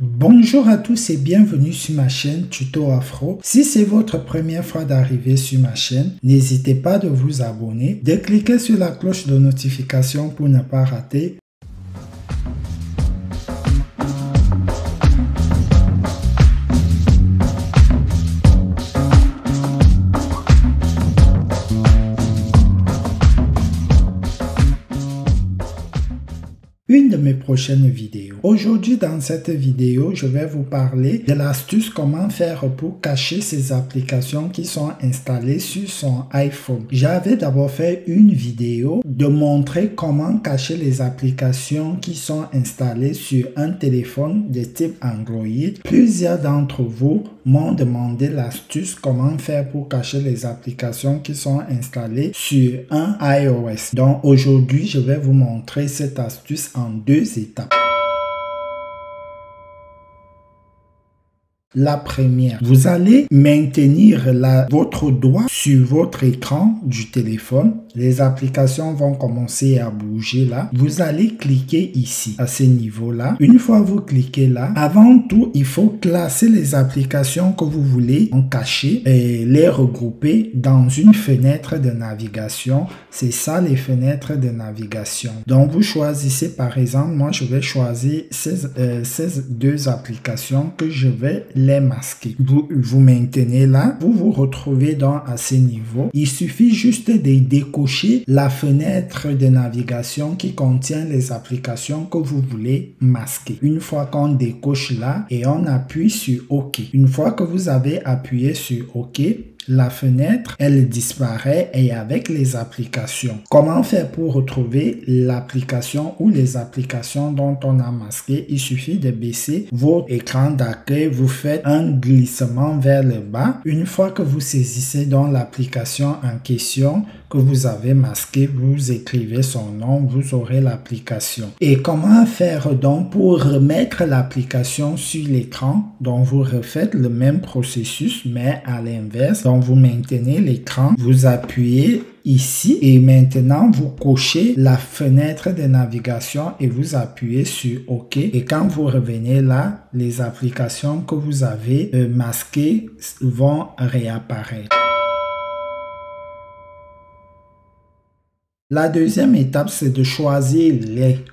Bonjour à tous et bienvenue sur ma chaîne Tuto Afro. Si c'est votre première fois d'arriver sur ma chaîne, n'hésitez pas de vous abonner, de cliquer sur la cloche de notification pour ne pas rater. Une de mes prochaines vidéos. Aujourd'hui, dans cette vidéo, je vais vous parler de l'astuce comment faire pour cacher ces applications qui sont installées sur son iPhone. J'avais d'abord fait une vidéo de montrer comment cacher les applications qui sont installées sur un téléphone de type Android. Plusieurs d'entre vous m'ont demandé l'astuce comment faire pour cacher les applications qui sont installées sur un iOS. Donc aujourd'hui, je vais vous montrer cette astuce en deux étapes. La première, vous allez maintenir votre doigt sur votre écran du téléphone. Les applications vont commencer à bouger là. Vous allez cliquer ici, à ce niveau-là. Une fois vous cliquez là, avant tout, il faut classer les applications que vous voulez en cacher et les regrouper dans une fenêtre de navigation. C'est ça les fenêtres de navigation. Donc vous choisissez par exemple, moi je vais choisir ces deux applications que je vais les masquer. Vous maintenez là, vous vous retrouvez à ce niveau. Il suffit juste de décocher la fenêtre de navigation qui contient les applications que vous voulez masquer. Une fois qu'on décoche là et on appuie sur OK. Une fois que vous avez appuyé sur OK, la fenêtre, elle disparaît et avec les applications. Comment faire pour retrouver l'application ou les applications dont on a masqué? Il suffit de baisser votre écran d'accueil. Vous faites un glissement vers le bas. Une fois que vous saisissez dans l'application en question que vous avez masqué, vous écrivez son nom, vous aurez l'application. Et comment faire donc pour remettre l'application sur l'écran? Donc vous refaites le même processus mais à l'inverse. Donc vous maintenez l'écran, vous appuyez ici et maintenant vous cochez la fenêtre de navigation et vous appuyez sur OK. Et quand vous revenez là, les applications que vous avez masquées vont réapparaître. La deuxième étape, c'est de choisir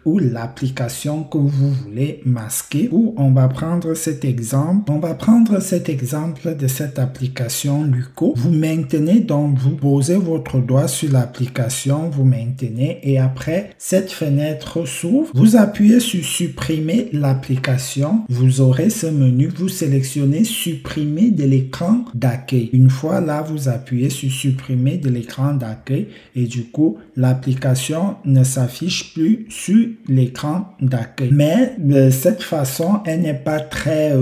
l'application que vous voulez masquer. Ou on va prendre cet exemple. On va prendre cet exemple de cette application Luco. Vous maintenez donc, vous posez votre doigt sur l'application, vous maintenez et après cette fenêtre s'ouvre. Vous appuyez sur supprimer l'application. Vous aurez ce menu. Vous sélectionnez supprimer de l'écran d'accueil. Une fois là, vous appuyez sur supprimer de l'écran d'accueil et du coup, l'application ne s'affiche plus sur l'écran d'accueil. Mais de cette façon, elle n'est pas très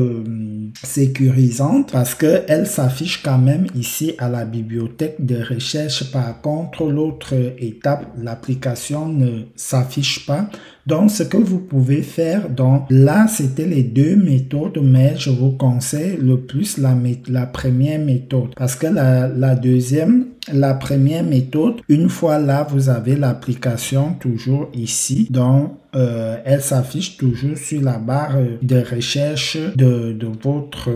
sécurisante parce qu'elle s'affiche quand même ici à la bibliothèque de recherche. Par contre, l'autre étape, l'application ne s'affiche pas. Donc, ce que vous pouvez faire, donc là, c'était les deux méthodes, mais je vous conseille le plus la première méthode parce que la première méthode, une fois là, vous avez l'application toujours ici. Donc, elle s'affiche toujours sur la barre de recherche de votre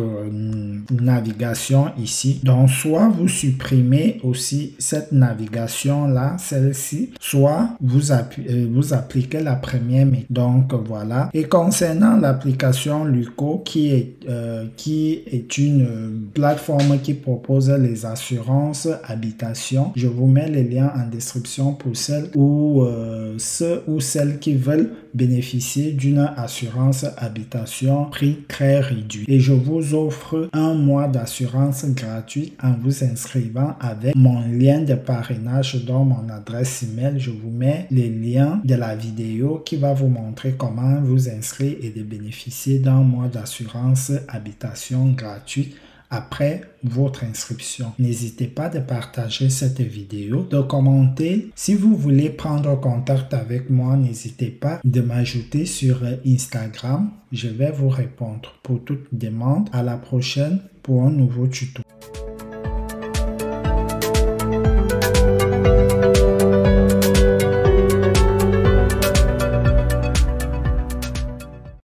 navigation ici. Donc, soit vous supprimez aussi cette navigation-là, celle-ci, soit vous appliquez la première méthode. Donc, voilà. Et concernant l'application Luco, qui est une plateforme qui propose les assurances habitation, je vous mets les liens en description pour celles ou ceux ou celles qui veulent bénéficier d'une assurance habitation prix très réduit. Et je vous offre un mois d'assurance gratuite en vous inscrivant avec mon lien de parrainage dans mon adresse email. Je vous mets les liens de la vidéo qui va vous montrer comment vous inscrire et de bénéficier d'un mois d'assurance habitation gratuite après votre inscription. N'hésitez pas de partager cette vidéo, de commenter. Si vous voulez prendre contact avec moi, n'hésitez pas de m'ajouter sur Instagram. Je vais vous répondre pour toute demande. À la prochaine pour un nouveau tuto.